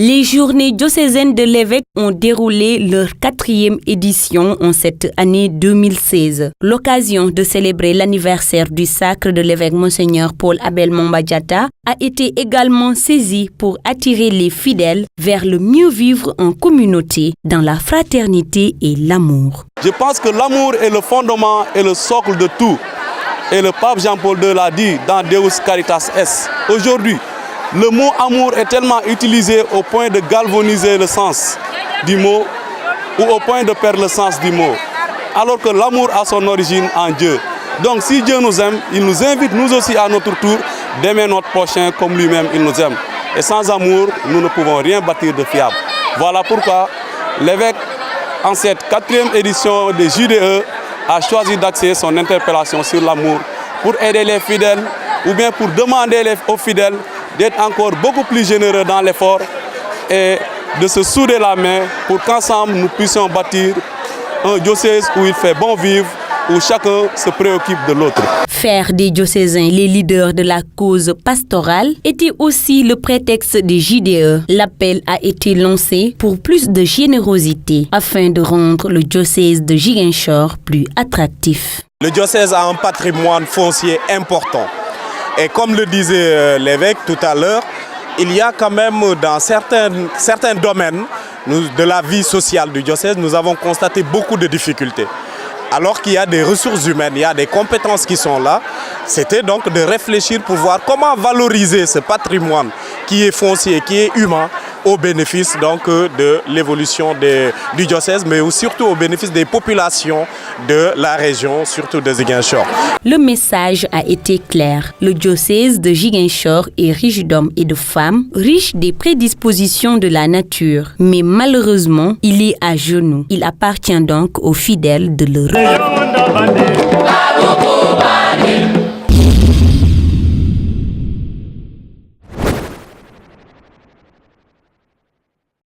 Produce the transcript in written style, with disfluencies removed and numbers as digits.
Les journées diocésaines de l'évêque ont déroulé leur 4e édition en cette année 2016. L'occasion de célébrer l'anniversaire du sacre de l'évêque Monseigneur Paul Abel Mamba Diatta a été également saisie pour attirer les fidèles vers le mieux vivre en communauté, dans la fraternité et l'amour. Je pense que l'amour est le fondement et le socle de tout. Et le pape Jean-Paul II l'a dit dans Deus Caritas Est. Aujourd'hui, le mot amour est tellement utilisé au point de galvaniser le sens du mot ou au point de perdre le sens du mot. Alors que l'amour a son origine en Dieu. Donc si Dieu nous aime, il nous invite nous aussi à notre tour d'aimer notre prochain comme lui-même il nous aime. Et sans amour, nous ne pouvons rien bâtir de fiable. Voilà pourquoi l'évêque, en cette 4e édition des JDE, a choisi d'axer son interpellation sur l'amour pour aider les fidèles ou bien pour demander aux fidèles d'être encore beaucoup plus généreux dans l'effort et de se souder la main pour qu'ensemble nous puissions bâtir un diocèse où il fait bon vivre, où chacun se préoccupe de l'autre. Faire des diocésains les leaders de la cause pastorale était aussi le prétexte des JDE. L'appel a été lancé pour plus de générosité afin de rendre le diocèse de Ziguinchor plus attractif. Le diocèse a un patrimoine foncier important. Et comme le disait l'évêque tout à l'heure, il y a quand même dans certains domaines de la vie sociale du diocèse, nous avons constaté beaucoup de difficultés. Alors qu'il y a des ressources humaines, il y a des compétences qui sont là, c'était donc de réfléchir pour voir comment valoriser ce patrimoine qui est foncier, qui est humain, au bénéfice donc de l'évolution du diocèse, mais surtout au bénéfice des populations de la région, surtout de Ziguinchor. Le message a été clair. Le diocèse de Ziguinchor est riche d'hommes et de femmes, riche des prédispositions de la nature. Mais malheureusement, il est à genoux. Il appartient donc aux fidèles de le relever.